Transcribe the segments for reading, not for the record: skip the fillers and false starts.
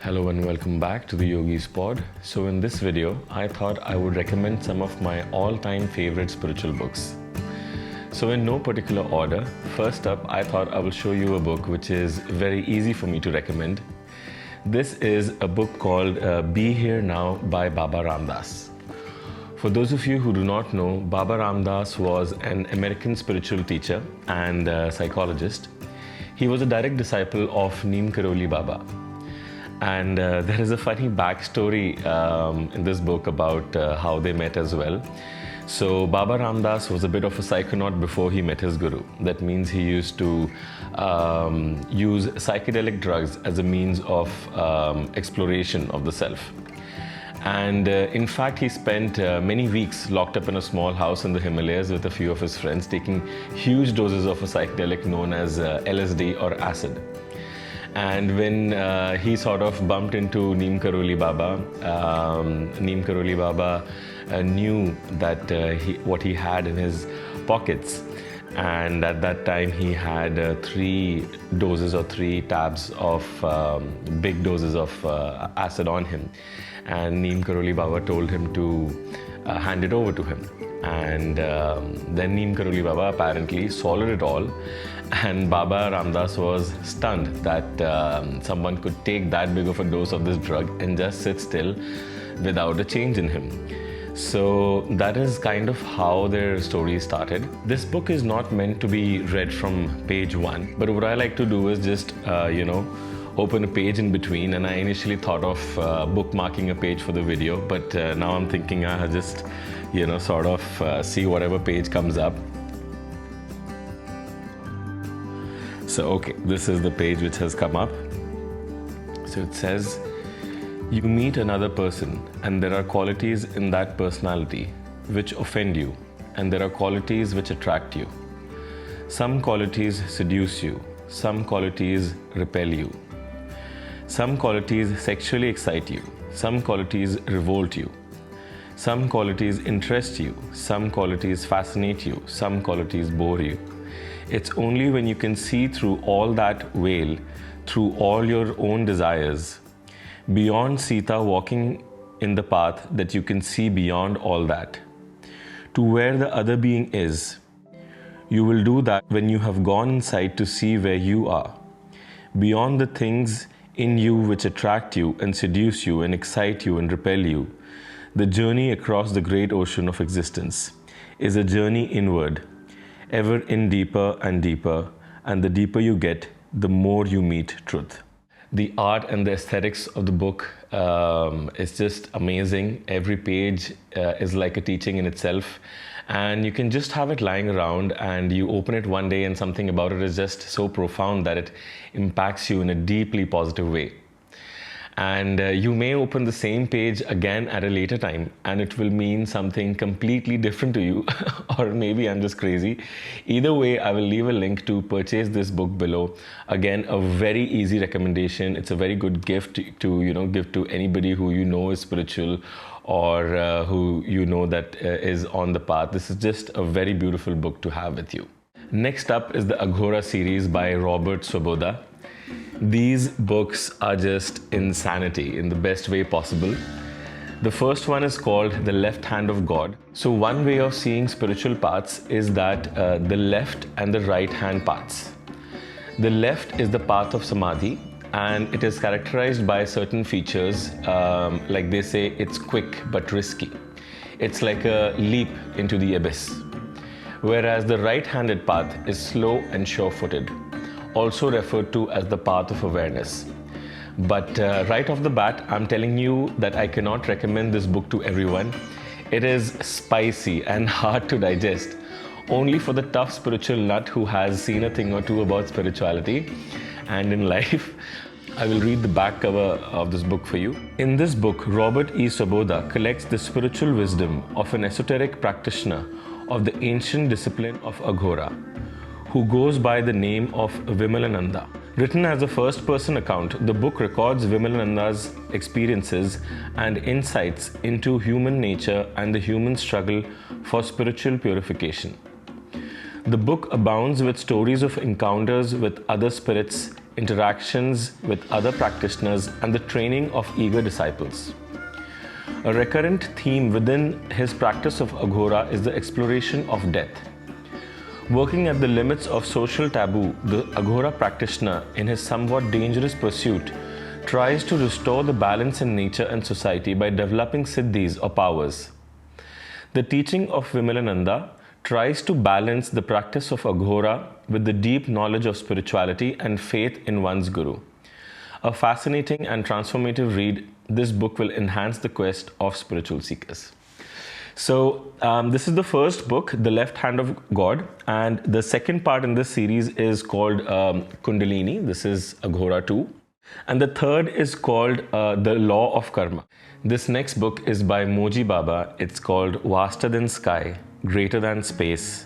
Hello and welcome back to the Yogi's Pod. So in this video, I thought I would recommend some of my all-time favorite spiritual books. So in no particular order, first up, I thought I will show you a book which is very easy for me to recommend. This is a book called Be Here Now by Baba Ramdas. For those of you who do not know, Baba Ramdas was an American spiritual teacher and psychologist. He was a direct disciple of Neem Karoli Baba. And there is a funny backstory in this book about how they met as well. So Baba Ramdas was a bit of a psychonaut before he met his guru. That means he used to use psychedelic drugs as a means of exploration of the self. And in fact, he spent many weeks locked up in a small house in the Himalayas with a few of his friends, taking huge doses of a psychedelic known as LSD or acid. And when he sort of bumped into Neem Karoli Baba, Neem Karoli Baba knew that what he had in his pockets. And at that time, he had 3 doses or 3 tabs of big doses of acid on him. And Neem Karoli Baba told him to hand it over to him. And then Neem Karoli Baba apparently swallowed it all. And Baba Ramdas was stunned that someone could take that big of a dose of this drug and just sit still without a change in him. So that is kind of how their story started. This book is not meant to be read from page 1, but what I like to do is just, open a page in between. And I initially thought of bookmarking a page for the video, but now I'm thinking I'll just, sort of see whatever page comes up. So, okay, this is the page which has come up. So it says, you meet another person and there are qualities in that personality which offend you, and there are qualities which attract you. Some qualities seduce you, some qualities repel you. Some qualities sexually excite you, some qualities revolt you. Some qualities interest you, some qualities fascinate you, some qualities bore you. It's only when you can see through all that veil, through all your own desires, beyond Sita walking in the path, that you can see beyond all that, to where the other being is. You will do that when you have gone inside to see where you are, beyond the things in you which attract you and seduce you and excite you and repel you. The journey across the great ocean of existence is a journey inward, ever in deeper and deeper, and the deeper you get, the more you meet truth. The art and the aesthetics of the book is just amazing. Every page is like a teaching in itself, and you can just have it lying around and you open it one day and something about it is just so profound that it impacts you in a deeply positive way. And you may open the same page again at a later time and it will mean something completely different to you. Or maybe I'm just crazy. Either way, I will leave a link to purchase this book below. Again, a very easy recommendation. It's a very good gift to give to anybody who you know is spiritual or who you know that is on the path. This is just a very beautiful book to have with you. Next up is the Agora series by Robert Swoboda. These books are just insanity in the best way possible. The first one is called The Left Hand of God. So one way of seeing spiritual paths is that the left and the right hand paths. The left is the path of Samadhi, and it is characterized by certain features, like they say it's quick but risky. It's like a leap into the abyss. Whereas the right-handed path is slow and sure-footed, also referred to as the path of awareness. But right off the bat, I'm telling you that I cannot recommend this book to everyone. It is spicy and hard to digest, only for the tough spiritual nut who has seen a thing or two about spirituality and in life. I will read the back cover of this book for you. In this book, Robert E. Swoboda collects the spiritual wisdom of an esoteric practitioner of the ancient discipline of Agora, who goes by the name of Vimalananda. Written as a first-person account, the book records Vimalananda's experiences and insights into human nature and the human struggle for spiritual purification. The book abounds with stories of encounters with other spirits, interactions with other practitioners, and the training of eager disciples. A recurrent theme within his practice of Agora is the exploration of death. Working at the limits of social taboo, the Agora practitioner, in his somewhat dangerous pursuit, tries to restore the balance in nature and society by developing siddhis or powers. The teaching of Vimalananda tries to balance the practice of Agora with the deep knowledge of spirituality and faith in one's Guru. A fascinating and transformative read, this book will enhance the quest of spiritual seekers. So this is the first book, The Left Hand of God, and the second part in this series is called Kundalini. This is Agora 2. And the third is called The Law of Karma. This next book is by Moji Baba. It's called Vastadin Sky, Greater Than Space,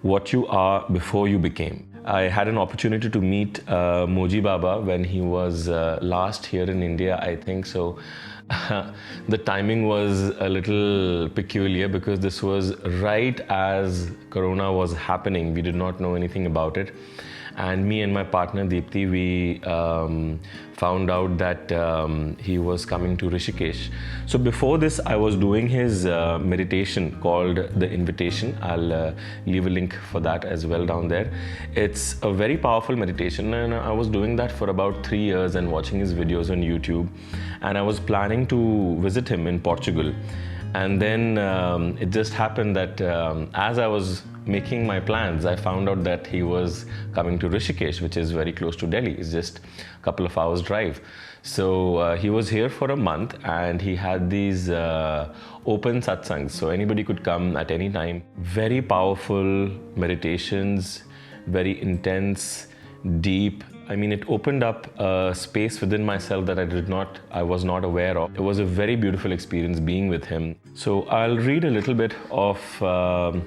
What You Are Before You Became. I had an opportunity to meet Moji Baba when he was last here in India, I think. So the timing was a little peculiar because this was right as Corona was happening. We did not know anything about it. And me and my partner Deepthi, we found out that he was coming to Rishikesh. So before this, I was doing his meditation called The Invitation. I'll leave a link for that as well down there. It's a very powerful meditation, and I was doing that for about 3 years and watching his videos on YouTube. And I was planning to visit him in Portugal. And then it just happened that as I was making my plans, I found out that he was coming to Rishikesh, which is very close to Delhi. It's just a couple of hours drive. So he was here for a month and he had these open satsangs. So anybody could come at any time. Very powerful meditations, very intense, deep. I mean, it opened up a space within myself that I was not aware of. It was a very beautiful experience being with him. So I'll read a little bit of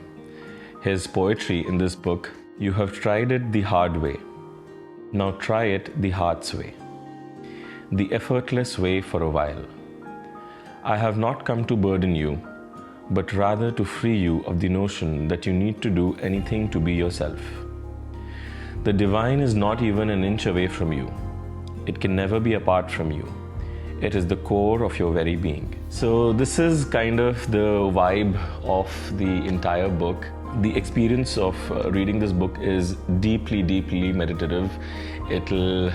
his poetry in this book. You have tried it the hard way. Now try it the heart's way. The effortless way for a while. I have not come to burden you, but rather to free you of the notion that you need to do anything to be yourself. The divine is not even an inch away from you. It can never be apart from you. It is the core of your very being. So this is kind of the vibe of the entire book. The experience of reading this book is deeply, deeply meditative. It'll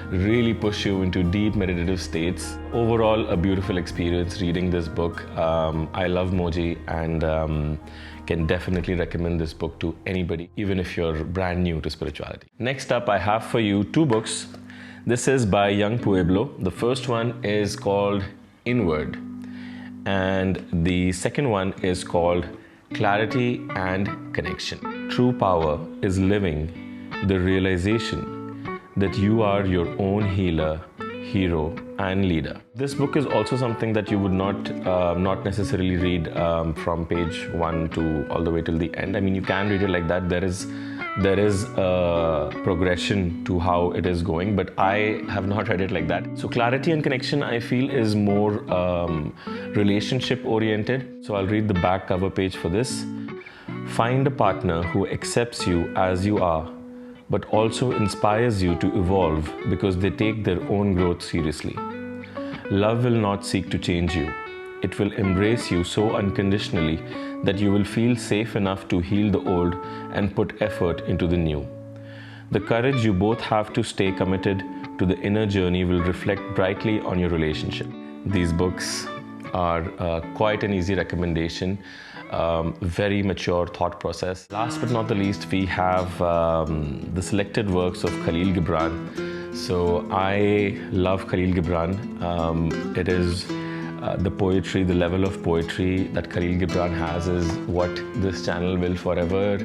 really push you into deep meditative states. Overall, a beautiful experience reading this book. I love Moji and can definitely recommend this book to anybody, even if you're brand new to spirituality. Next up, I have for you 2 books. This is by Young Pueblo. The first one is called Inward, and the second one is called Clarity and Connection. True power is living the realization that you are your own healer, hero, and leader. This book is also something that you would not necessarily read from page 1 to all the way till the end. I mean, you can read it like that. There is a progression to how it is going, but I have not read it like that. So Clarity and Connection, I feel, is more relationship oriented. So I'll read the back cover page for this. Find a partner who accepts you as you are, but also inspires you to evolve because they take their own growth seriously. Love will not seek to change you. It will embrace you so unconditionally that you will feel safe enough to heal the old and put effort into the new. The courage you both have to stay committed to the inner journey will reflect brightly on your relationship. These books are quite an easy recommendation. Very mature thought process. Last but not the least, we have the selected works of Khalil Gibran. So I love Khalil Gibran. It is the poetry, the level of poetry that Khalil Gibran has is what this channel will forever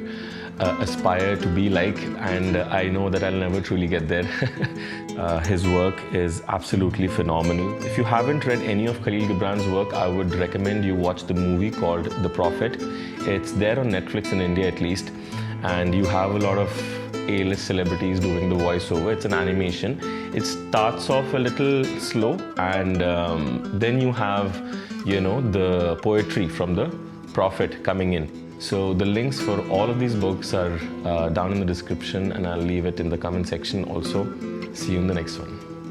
aspire to be like, and I know that I'll never truly get there. His work is absolutely phenomenal. If you haven't read any of Khalil Gibran's work, I would recommend you watch the movie called The Prophet. It's there on Netflix in India at least, and you have a lot of A-list celebrities doing the voiceover. It's an animation. It starts off a little slow, and then you have, the poetry from the Prophet coming in. So the links for all of these books are down in the description, and I'll leave it in the comment section also. See you in the next one.